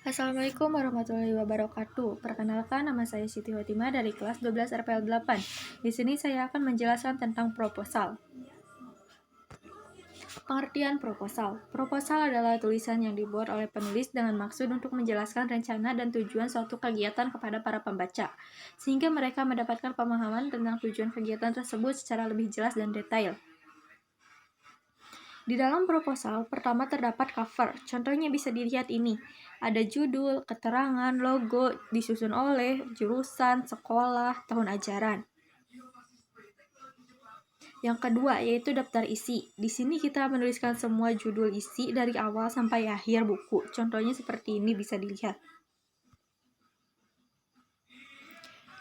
Assalamualaikum warahmatullahi wabarakatuh. Perkenalkan, nama saya Siti Hotima dari kelas 12 RPL 8. Di sini saya akan menjelaskan tentang proposal. Pengertian proposal. Proposal adalah tulisan yang dibuat oleh penulis dengan maksud untuk menjelaskan rencana dan tujuan suatu kegiatan kepada para pembaca, sehingga mereka mendapatkan pemahaman tentang tujuan kegiatan tersebut secara lebih jelas dan detail. Di dalam proposal, pertama terdapat cover. Contohnya bisa dilihat ini. Ada judul, keterangan, logo, disusun oleh, jurusan, sekolah, tahun ajaran. Yang kedua yaitu daftar isi. Di sini kita menuliskan semua judul isi dari awal sampai akhir buku. Contohnya seperti ini bisa dilihat.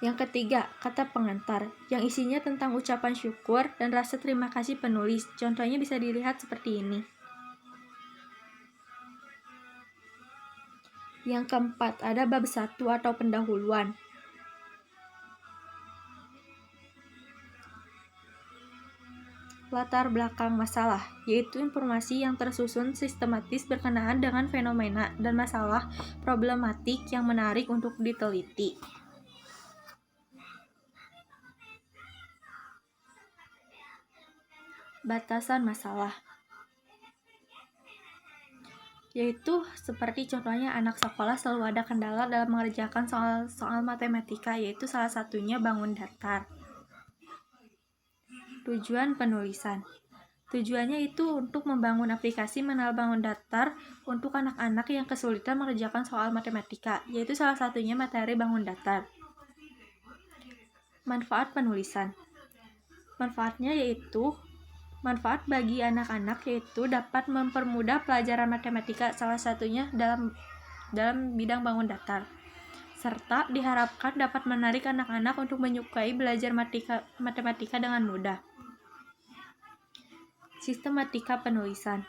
Yang ketiga, kata pengantar, yang isinya tentang ucapan syukur dan rasa terima kasih penulis. Contohnya bisa dilihat seperti ini. Yang keempat, ada bab 1 atau pendahuluan. Latar belakang masalah, yaitu informasi yang tersusun sistematis berkenaan dengan fenomena dan masalah problematik yang menarik untuk diteliti. Batasan masalah, yaitu seperti contohnya anak sekolah selalu ada kendala dalam mengerjakan soal matematika, yaitu salah satunya bangun datar. Tujuan penulisan, tujuannya itu untuk membangun aplikasi mengenal bangun datar untuk anak-anak yang kesulitan mengerjakan soal matematika, yaitu salah satunya materi bangun datar. Manfaat penulisan, manfaatnya yaitu manfaat bagi anak-anak yaitu dapat mempermudah pelajaran matematika, salah satunya dalam bidang bangun datar, serta diharapkan dapat menarik anak-anak untuk menyukai belajar matematika dengan mudah. Sistematika penulisan,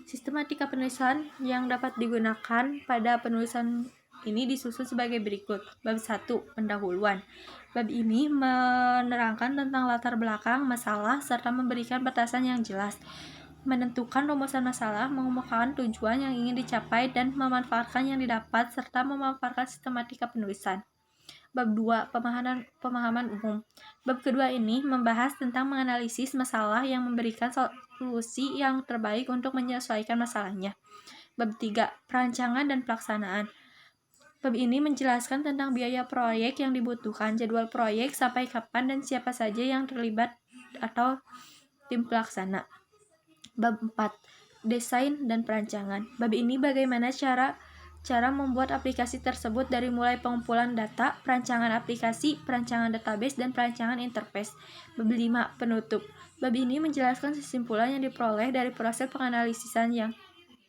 sistematika penulisan yang dapat digunakan pada penulisan ini disusun sebagai berikut. Bab 1, pendahuluan. Bab ini menerangkan tentang latar belakang masalah serta memberikan batasan yang jelas, menentukan rumusan masalah, mengemukakan tujuan yang ingin dicapai, dan memanfaatkan yang didapat, serta memaparkan sistematika penulisan. Bab 2, pemahaman umum. Bab kedua ini membahas tentang menganalisis masalah yang memberikan solusi yang terbaik untuk menyelesaikan masalahnya. Bab 3, perancangan dan pelaksanaan. Bab ini menjelaskan tentang biaya proyek yang dibutuhkan, jadwal proyek, sampai kapan, dan siapa saja yang terlibat atau tim pelaksana. Bab 4, desain dan perancangan. Bab ini bagaimana cara membuat aplikasi tersebut dari mulai pengumpulan data, perancangan aplikasi, perancangan database, dan perancangan interface. Bab 5, penutup. Bab ini menjelaskan kesimpulan yang diperoleh dari proses penganalisisan yang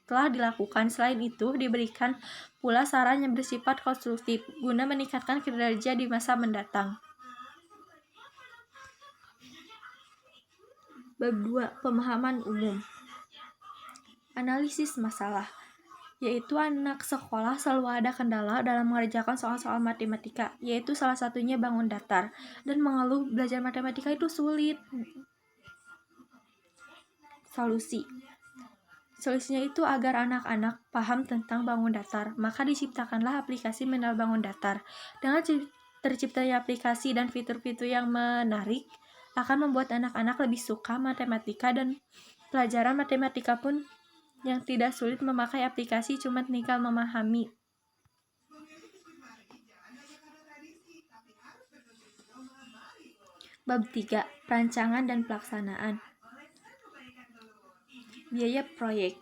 telah dilakukan. Selain itu, diberikan pula saran yang bersifat konstruktif guna meningkatkan kinerja di masa mendatang. Bab 2, pemahaman umum. Analisis masalah, yaitu anak sekolah selalu ada kendala dalam mengerjakan soal-soal matematika, yaitu salah satunya bangun datar, dan mengeluh belajar matematika itu sulit. Solusinya itu agar anak-anak paham tentang bangun datar, maka diciptakanlah aplikasi mengenal bangun datar. Dengan terciptanya aplikasi dan fitur-fitur yang menarik, akan membuat anak-anak lebih suka matematika, dan pelajaran matematika pun yang tidak sulit memakai aplikasi, cuma tinggal memahami. Bab 3, perancangan dan pelaksanaan. Biaya proyek.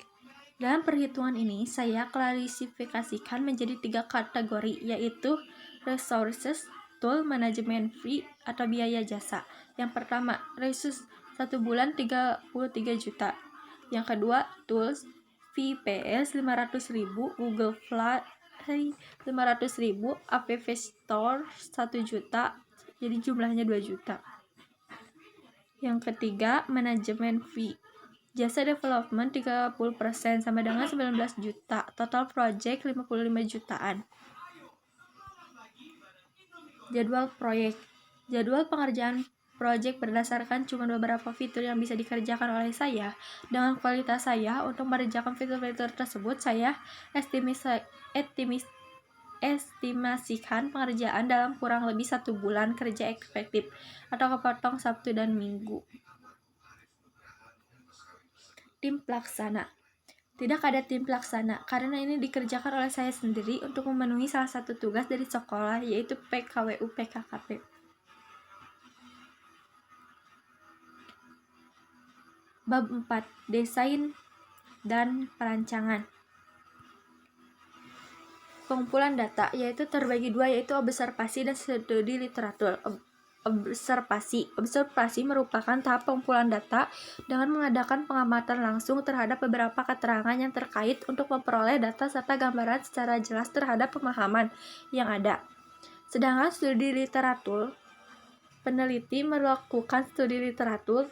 Dalam perhitungan ini, saya klasifikasikan menjadi 3 kategori, yaitu resources, tool, management fee, atau biaya jasa. Yang pertama, resources 1 bulan 33 juta. Yang kedua, tools, VPS 500.000, Google Fly 500.000, App Store 1 juta, jadi jumlahnya 2 juta. Yang ketiga, manajemen fee, jasa development 30% sama dengan 19 juta, total project 55 jutaan. Jadwal proyek. Jadwal pengerjaan project berdasarkan cuma beberapa fitur yang bisa dikerjakan oleh saya, dengan kualitas saya untuk mengerjakan fitur-fitur tersebut, saya estimasikan pengerjaan dalam kurang lebih 1 bulan kerja efektif atau kepotong Sabtu dan Minggu. Tim pelaksana. Tidak ada tim pelaksana, karena ini dikerjakan oleh saya sendiri untuk memenuhi salah satu tugas dari sekolah, yaitu PKWU PKKP. Bab 4. Desain dan perancangan. Pengumpulan data, yaitu terbagi dua, yaitu observasi dan studi literatur. Observasi merupakan tahap pengumpulan data dengan mengadakan pengamatan langsung terhadap beberapa keterangan yang terkait untuk memperoleh data serta gambaran secara jelas terhadap pemahaman yang ada. Sedangkan studi literatur, peneliti melakukan studi literatur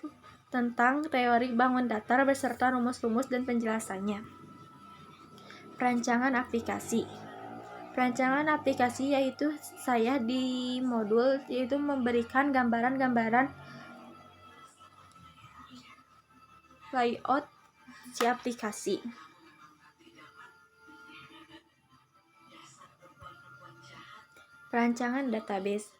tentang teori bangun datar beserta rumus-rumus dan penjelasannya. Perancangan aplikasi. Perancangan aplikasi yaitu saya di modul yaitu memberikan gambaran-gambaran layout si aplikasi. Perancangan database.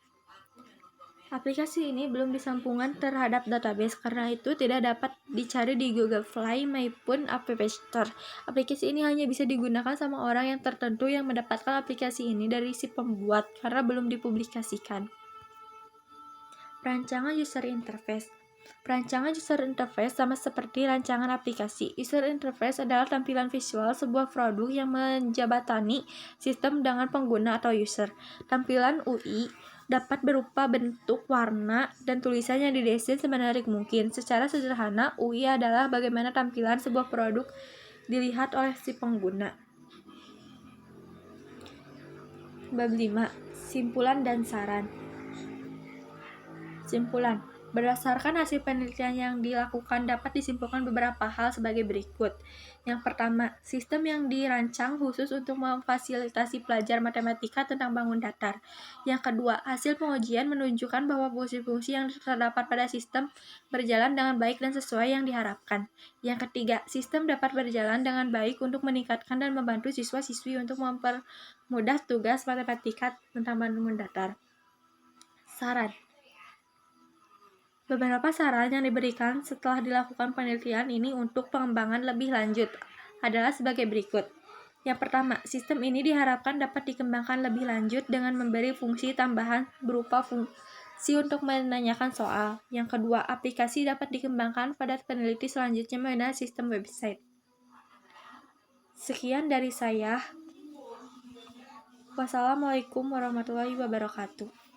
Aplikasi ini belum disambungkan terhadap database, karena itu tidak dapat dicari di Google Play maupun App Store. Aplikasi ini hanya bisa digunakan sama orang yang tertentu yang mendapatkan aplikasi ini dari si pembuat, karena belum dipublikasikan. Perancangan user interface. Perancangan user interface sama seperti rancangan aplikasi. User interface adalah tampilan visual sebuah produk yang menjabatani sistem dengan pengguna atau user. Tampilan UI dapat berupa bentuk, warna, dan tulisan yang didesain semenarik mungkin. Secara sederhana, UI adalah bagaimana tampilan sebuah produk dilihat oleh si pengguna. Bab 5. Simpulan dan saran. Simpulan. Berdasarkan hasil penelitian yang dilakukan dapat disimpulkan beberapa hal sebagai berikut. Yang pertama, sistem yang dirancang khusus untuk memfasilitasi pelajar matematika tentang bangun datar. Yang kedua, hasil pengujian menunjukkan bahwa fungsi-fungsi yang terdapat pada sistem berjalan dengan baik dan sesuai yang diharapkan. Yang ketiga, sistem dapat berjalan dengan baik untuk meningkatkan dan membantu siswa-siswi untuk mempermudah tugas matematika tentang bangun datar. Saran. Beberapa saran yang diberikan setelah dilakukan penelitian ini untuk pengembangan lebih lanjut adalah sebagai berikut. Yang pertama, sistem ini diharapkan dapat dikembangkan lebih lanjut dengan memberi fungsi tambahan berupa fungsi untuk menanyakan soal. Yang kedua, aplikasi dapat dikembangkan pada peneliti selanjutnya menggunakan sistem website. Sekian dari saya. Wassalamualaikum warahmatullahi wabarakatuh.